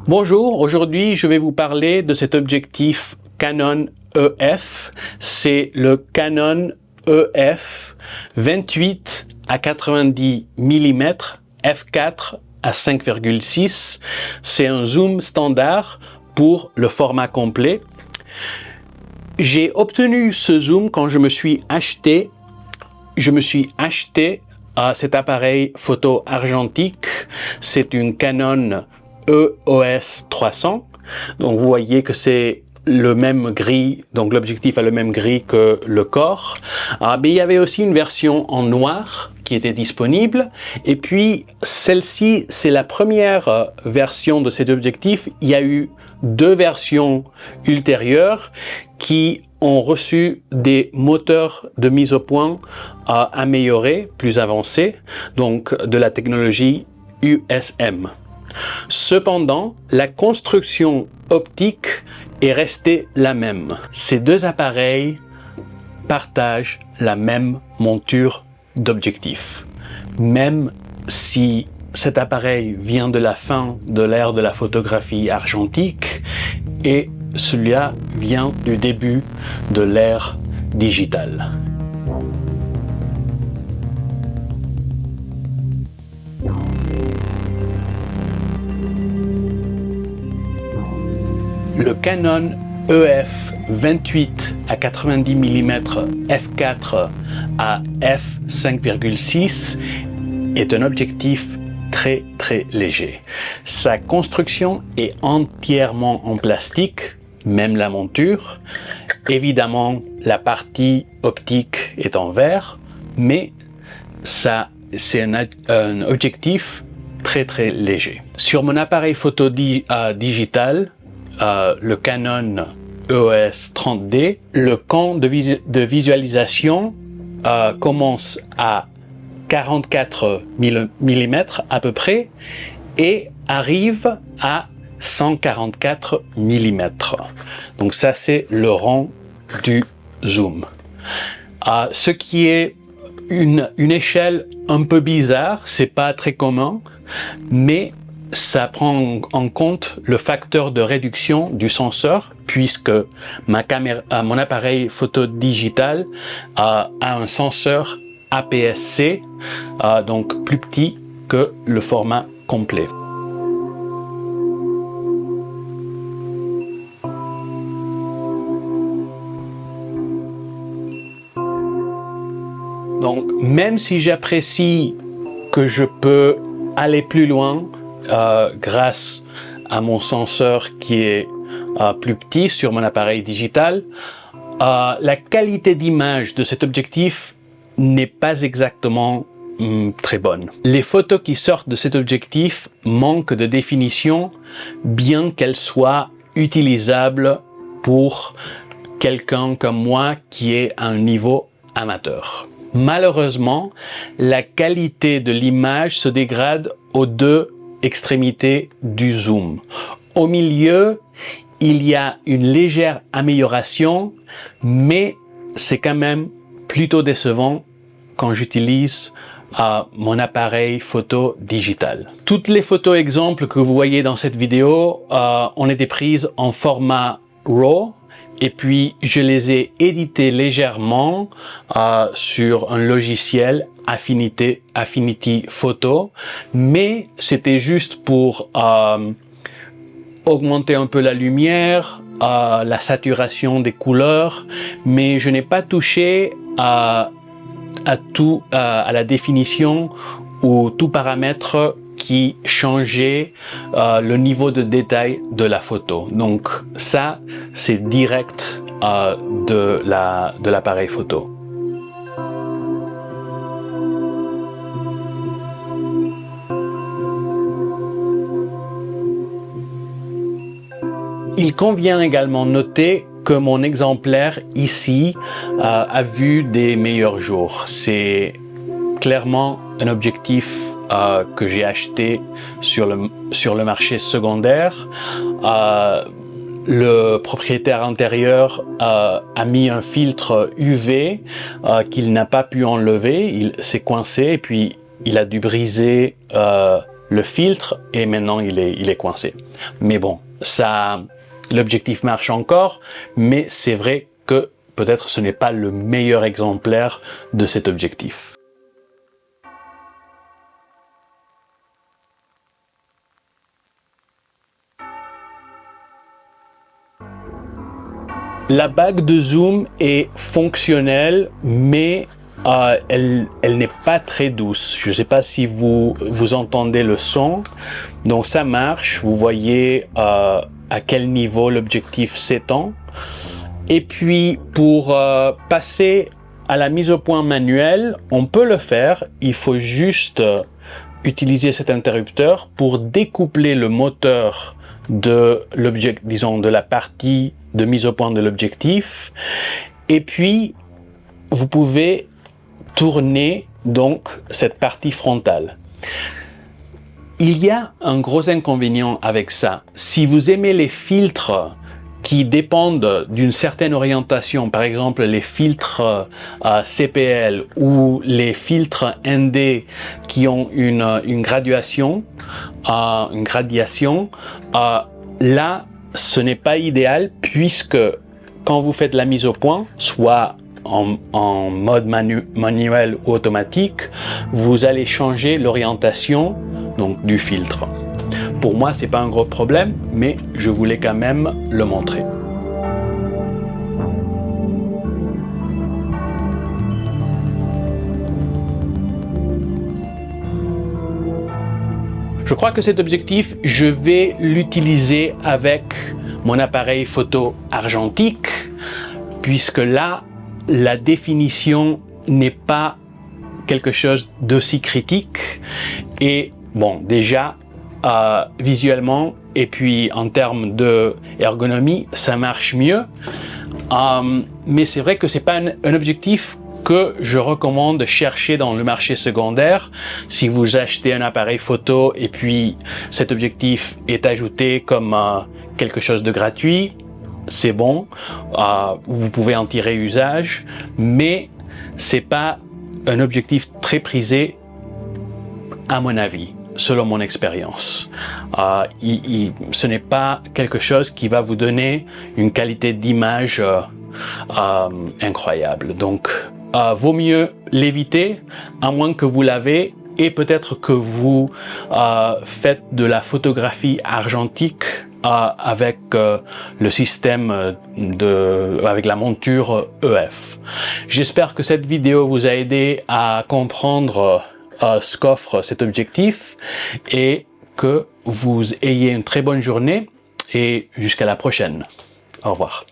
Bonjour, aujourd'hui je vais vous parler de cet objectif Canon EF. C'est le Canon EF 28 à 90 mm f4 à 5,6. C'est un zoom standard pour le format complet. J'ai obtenu ce zoom quand je me suis acheté cet appareil photo argentique. C'est une Canon EOS 300. Donc vous voyez que c'est le même gris, donc l'objectif a le même gris que le corps. Mais il y avait aussi une version en noir qui était disponible. Et puis celle-ci, c'est la première version de cet objectif. Il y a eu deux versions ultérieures qui ont reçu des moteurs de mise au point améliorés, plus avancés, donc de la technologie USM. Cependant, la construction optique est restée la même. Ces deux appareils partagent la même monture d'objectif. Même si cet appareil vient de la fin de l'ère de la photographie argentique et celui-là vient du début de l'ère digitale. Le Canon EF 28 à 90 mm f4 à f5,6 est un objectif très léger. Sa construction est entièrement en plastique, même la monture. Évidemment, la partie optique est en verre, mais c'est un objectif très léger. Sur mon appareil photo digital, le Canon EOS 30D, le camp de visualisation commence à 44 mm à peu près et arrive à 144 mm. Donc ça, c'est le rang du zoom. Ce qui est une échelle un peu bizarre, c'est pas très commun, mais ça prend en compte le facteur de réduction du senseur, puisque mon appareil photo digital a un senseur APS-C, donc plus petit que le format complet. Donc, même si j'apprécie que je peux aller plus loin grâce à mon senseur qui est plus petit sur mon appareil digital, la qualité d'image de cet objectif n'est pas exactement très bonne. Les photos qui sortent de cet objectif manquent de définition, bien qu'elles soient utilisables pour quelqu'un comme moi qui est à un niveau amateur. Malheureusement, la qualité de l'image se dégrade aux deux extrémités du zoom. Au milieu, il y a une légère amélioration, mais c'est quand même plutôt décevant quand j'utilise mon appareil photo digital. Toutes les photos exemples que vous voyez dans cette vidéo ont été prises en format RAW, et puis je les ai éditées légèrement sur un logiciel Affinity Photo, mais c'était juste pour augmenter un peu la lumière, la saturation des couleurs, mais je n'ai pas touché à la définition ou tout paramètre qui changeait le niveau de détail de la photo. Donc ça, c'est direct de l'appareil photo. Il convient également noter que mon exemplaire ici a vu des meilleurs jours. C'est clairement un objectif que j'ai acheté sur le marché secondaire. Le propriétaire intérieur a mis un filtre UV qu'il n'a pas pu enlever. Il s'est coincé et puis il a dû briser le filtre et maintenant il est coincé. Mais bon, ça, l'objectif marche encore, mais c'est vrai que peut-être ce n'est pas le meilleur exemplaire de cet objectif. La bague de zoom est fonctionnelle, mais elle n'est pas très douce. Je ne sais pas si vous entendez le son. Donc ça marche, vous voyez à quel niveau l'objectif s'étend. Et puis pour passer à la mise au point manuelle, on peut le faire. Il faut juste utiliser cet interrupteur pour découpler le moteur de l'objectif, disons de la partie de mise au point de l'objectif. Et puis vous pouvez tourner donc cette partie frontale. Il y a un gros inconvénient avec ça. Si vous aimez les filtres qui dépendent d'une certaine orientation, par exemple les filtres CPL ou les filtres ND qui ont une gradation, là ce n'est pas idéal puisque quand vous faites la mise au point, soit en mode manuel ou automatique, vous allez changer l'orientation donc du filtre. Pour moi, c'est pas un gros problème, mais je voulais quand même le montrer. Je crois que cet objectif, je vais l'utiliser avec mon appareil photo argentique, puisque là, la définition n'est pas quelque chose d'aussi critique. Et bon, déjà, visuellement et puis en termes de ergonomie, ça marche mieux. Mais c'est vrai que c'est pas un objectif que je recommande de chercher dans le marché secondaire. Si vous achetez un appareil photo et puis cet objectif est ajouté comme quelque chose de gratuit, c'est bon, vous pouvez en tirer usage, mais c'est pas un objectif très prisé à mon avis, selon mon expérience. Ce n'est pas quelque chose qui va vous donner une qualité d'image incroyable. Donc, vaut mieux l'éviter, à moins que vous l'avez et peut-être que vous faites de la photographie argentique avec le système avec la monture EF. J'espère que cette vidéo vous a aidé à comprendre ce qu'offre cet objectif et que vous ayez une très bonne journée et jusqu'à la prochaine. Au revoir.